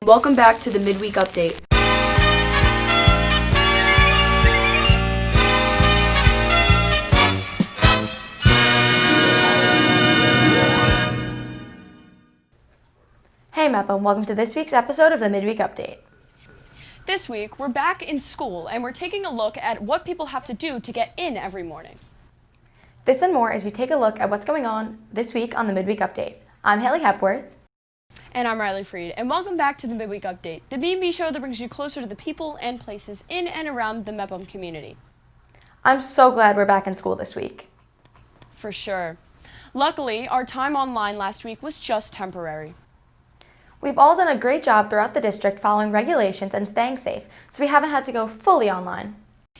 Welcome back to the Midweek Update. Hey Bickom, welcome to this week's episode of the Midweek Update. This week, we're back in school and we're taking a look at what people have to do to get in every morning. This and more as we take a look at what's going on this week on the Midweek Update. I'm Haley Hepworth. And I'm Riley Freed, and welcome back to the Midweek Update, the B&B show that brings you closer to the people and places in and around the Bickom community. I'm so glad we're back in school this week. For sure. Luckily, our time online last week was just temporary. We've all done a great job throughout the district following regulations and staying safe, so we haven't had to go fully online.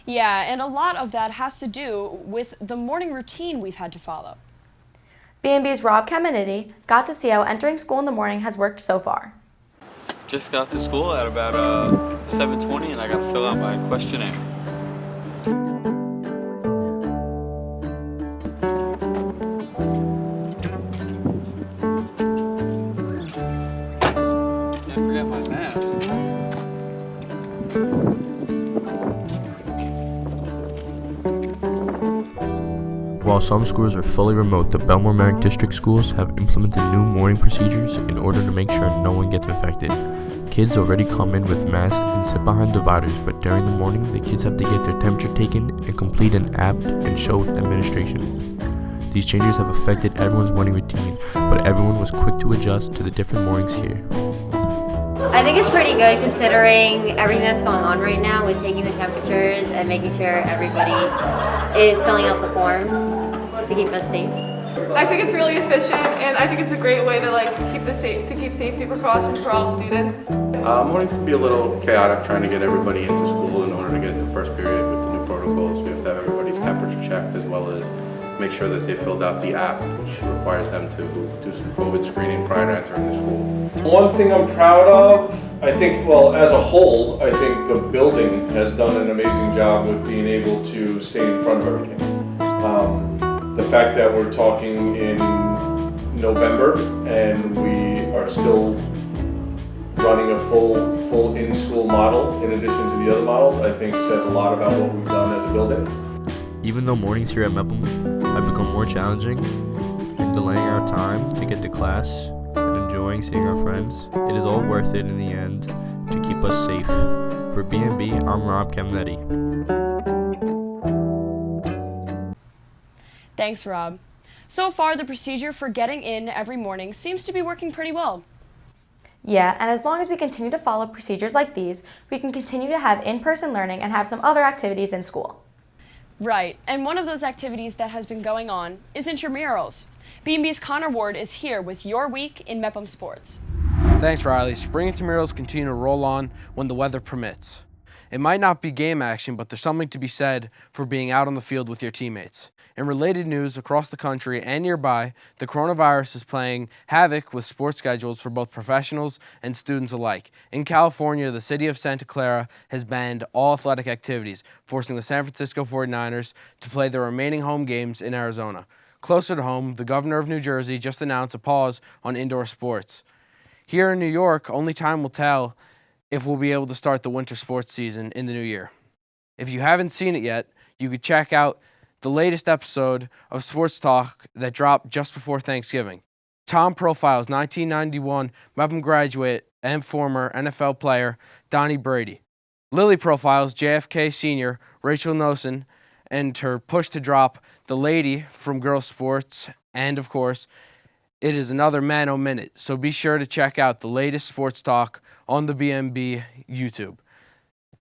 Yeah, and a lot of that has to do with the morning routine we've had to follow. B&B's Rob Caminiti got to see how entering school in the morning has worked so far. Just got to school at about 7:20 and I got to fill out my questionnaire. Can't forget my mask. While some schools are fully remote, the Bellmore-Merrick district schools have implemented new morning procedures in order to make sure no one gets infected. Kids already come in with masks and sit behind dividers, but during the morning, the kids have to get their temperature taken and complete an app and show administration. These changes have affected everyone's morning routine, but everyone was quick to adjust to the different mornings here. I think it's pretty good considering everything that's going on right now with taking the temperatures and making sure everybody is filling out the forms to keep us safe. I think it's really efficient, and I think it's a great way to keep safety precautions for all students. Mornings can be a little chaotic trying to get everybody into school in order to get into first period with the new protocols. We have to have everybody's temperature checked as well as make sure that they filled out the app, which requires them to do some COVID screening prior to entering the school. One thing I'm proud of, I think, well, as a whole, I think the building has done an amazing job with being able to stay in front of everything. The fact that we're talking in November and we are still running a full in-school model in addition to the other models, I think says a lot about what we've done as a building. Even though mornings here at Bickom have become more challenging in delaying our time to get to class and enjoying seeing our friends, it is all worth it in the end to keep us safe. For B&B, I'm Rob Caminiti. Thanks, Rob. So far, the procedure for getting in every morning seems to be working pretty well. Yeah, and as long as we continue to follow procedures like these, we can continue to have in-person learning and have some other activities in school. Right, and one of those activities that has been going on is intramurals. B&B's Connor Ward is here with your week in Bickom sports. Thanks, Riley. Spring intramurals continue to roll on when the weather permits. It might not be game action, but there's something to be said for being out on the field with your teammates. In related news across the country and nearby, the coronavirus is playing havoc with sports schedules for both professionals and students alike. In California, the city of Santa Clara has banned all athletic activities, forcing the San Francisco 49ers to play their remaining home games in Arizona. Closer to home, the governor of New Jersey just announced a pause on indoor sports. Here in New York, only time will tell if we'll be able to start the winter sports season in the new year. If you haven't seen it yet, you could check out the latest episode of Sports Talk that dropped just before Thanksgiving. Tom profiles 1991 Bickom graduate and former NFL player Donnie Brady. Lily profiles JFK senior Rachel Nosen and her push to drop the lady from girls sports, and of course, it is another Mano Minute, so be sure to check out the latest Sports Talk on the BMB YouTube.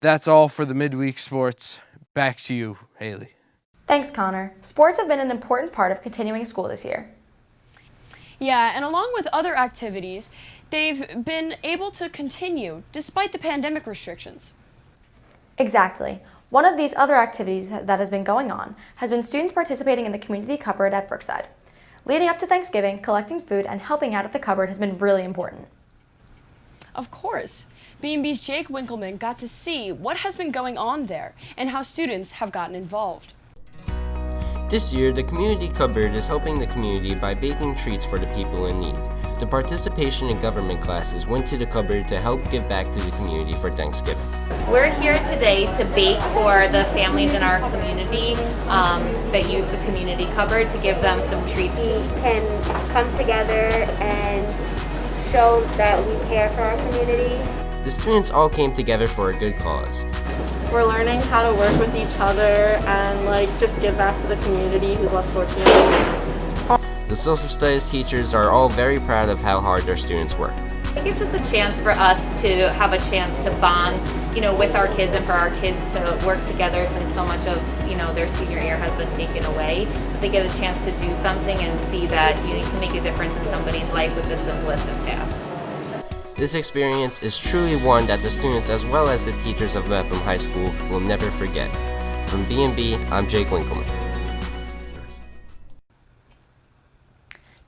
That's all for the Midweek Sports. Back to you, Haley. Thanks, Connor. Sports have been an important part of continuing school this year. Yeah, and along with other activities, they've been able to continue despite the pandemic restrictions. Exactly. One of these other activities that has been going on has been students participating in the community cupboard at Brookside. Leading up to Thanksgiving, collecting food and helping out at the cupboard has been really important. Of course. B&B's Jake Winkleman got to see what has been going on there and how students have gotten involved. This year, the community cupboard is helping the community by baking treats for the people in need. The participation in government classes went to the cupboard to help give back to the community for Thanksgiving. We're here today to bake for the families in our community that use the community cupboard to give them some treats. We can come together and show that we care for our community. The students all came together for a good cause. We're learning how to work with each other and just give back to the community who's less fortunate. The social studies teachers are all very proud of how hard their students work. I think it's just a chance for us to have a chance to bond, with our kids and for our kids to work together since so much of, their senior year has been taken away. They get a chance to do something and see that you can make a difference in somebody's life with the simplest of tasks. This experience is truly one that the students as well as the teachers of Bickom High School will never forget. From B&B, I'm Jake Winkleman.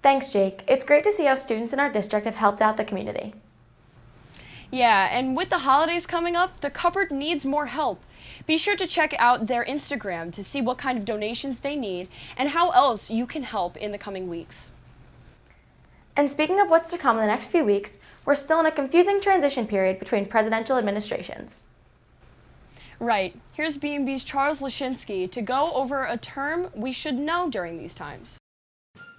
Thanks, Jake. It's great to see how students in our district have helped out the community. Yeah, and with the holidays coming up, the cupboard needs more help. Be sure to check out their Instagram to see what kind of donations they need and how else you can help in the coming weeks. And speaking of what's to come in the next few weeks, we're still in a confusing transition period between presidential administrations. Right. Here's B&B's Charles Lashinsky to go over a term we should know during these times.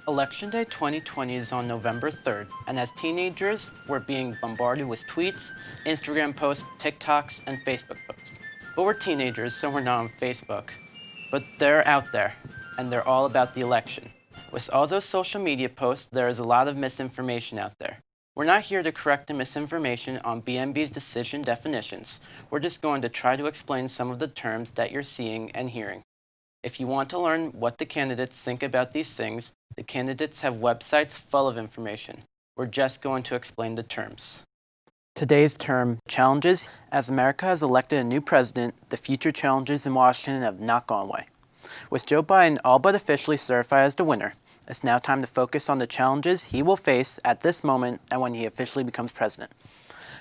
Election Day 2020 is on November 3rd, and as teenagers, we're being bombarded with tweets, Instagram posts, TikToks, and Facebook posts. But we're teenagers, so we're not on Facebook. But they're out there, and they're all about the election. With all those social media posts, there is a lot of misinformation out there. We're not here to correct the misinformation on BMB's decision definitions. We're just going to try to explain some of the terms that you're seeing and hearing. If you want to learn what the candidates think about these things, the candidates have websites full of information. We're just going to explain the terms. Today's term, challenges. As America has elected a new president, the future challenges in Washington have not gone away. With Joe Biden all but officially certified as the winner, it's now time to focus on the challenges he will face at this moment and when he officially becomes president.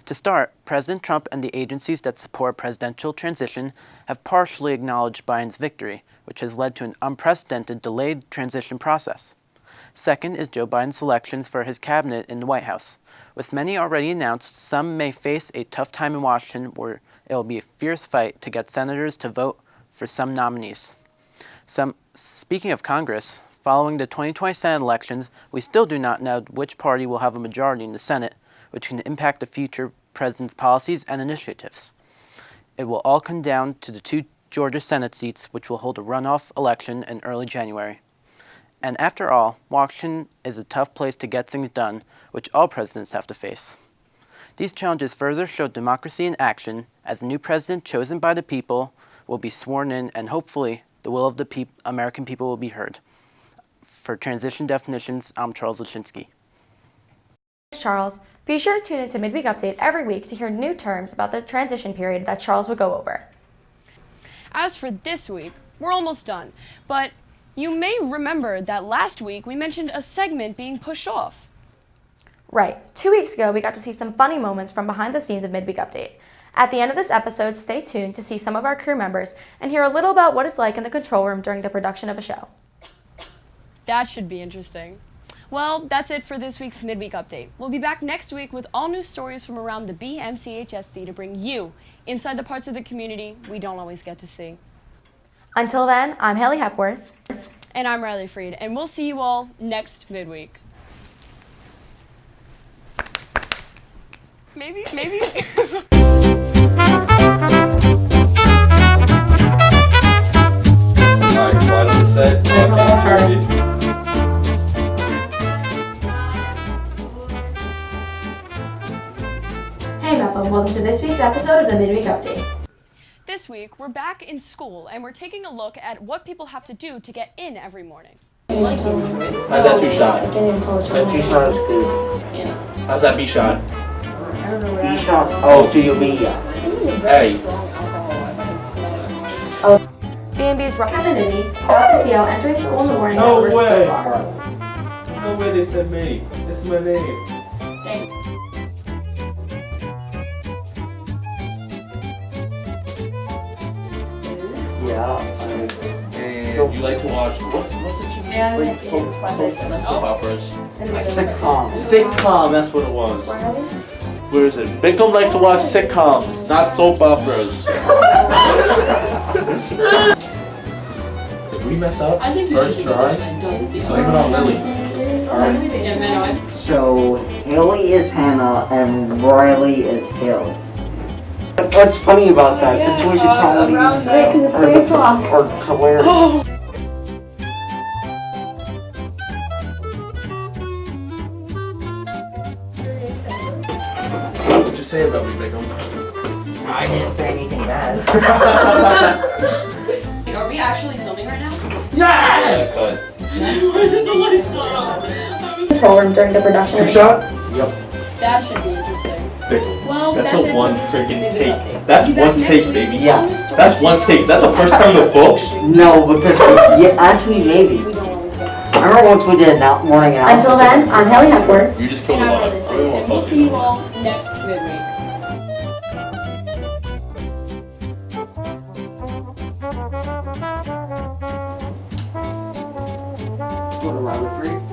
To start, President Trump and the agencies that support presidential transition have partially acknowledged Biden's victory, which has led to an unprecedented delayed transition process. Second is Joe Biden's selections for his cabinet in the White House. With many already announced, some may face a tough time in Washington where it will be a fierce fight to get senators to vote for some nominees. Speaking of Congress, following the 2020 Senate elections, we still do not know which party will have a majority in the Senate, which can impact the future president's policies and initiatives. It will all come down to the 2 Georgia Senate seats, which will hold a runoff election in early January. And after all, Washington is a tough place to get things done, which all presidents have to face. These challenges further show democracy in action, as the new president chosen by the people will be sworn in, and hopefully the will of the American people will be heard. For Transition Definitions, I'm Charles Lashinsky. Thanks, Charles. Be sure to tune into Midweek Update every week to hear new terms about the transition period that Charles will go over. As for this week, we're almost done, but you may remember that last week we mentioned a segment being pushed off. Right. 2 weeks ago, we got to see some funny moments from behind the scenes of Midweek Update. At the end of this episode, stay tuned to see some of our crew members and hear a little about what it's like in the control room during the production of a show. That should be interesting. Well, that's it for this week's Midweek Update. We'll be back next week with all new stories from around the BMCHSD to bring you inside the parts of the community we don't always get to see. Until then, I'm Haley Hepworth. And I'm Riley Freed, and we'll see you all next Midweek. Maybe. Alright, bottom of the set, broadcast period. Hey Bethel, welcome to this week's episode of the Midweek Update. This week, we're back in school, and we're taking a look at what people have to do to get in every morning. How's that 2 shot? That 2 shot is good. Yeah. How's that B shot? B shot. Oh, to your B. Hey. B&B's Rock and Indy out to see how entering school in the morning has worked so far. No way they said me. This is my name. Yeah. And you like to watch, what's the TV Like soap operas. Sitcom. Sitcom, that's what it was. Where is it? Bickom likes to watch sitcoms, not soap operas. Did we mess up? I think you First should do it try? this way. Doesn't the Blame it on Lily. Alright. Yeah, man, So Haley is Hannah and Riley is Hill. What's funny about that? Situation comedies are hilarious. What'd you say about me, Bickom? I didn't say anything bad. Are we actually filming right now? Yes! Control room during the production. Two shot? Yep. That should be interesting. Bickom. Well, That's that's a it one for this week's freaking Midweek take. update. That's We'll be back one next take, week baby. with Yeah. all new stories. That's one take. Is that the first time in the books? No, because yeah, actually maybe. We don't always get to see. I remember once we did a morning announcement. Until then, I'm Haley Hepworth. You just killed And a I'm lot. really I really want and to we'll talk to see you. you all next Midweek. What, around 3?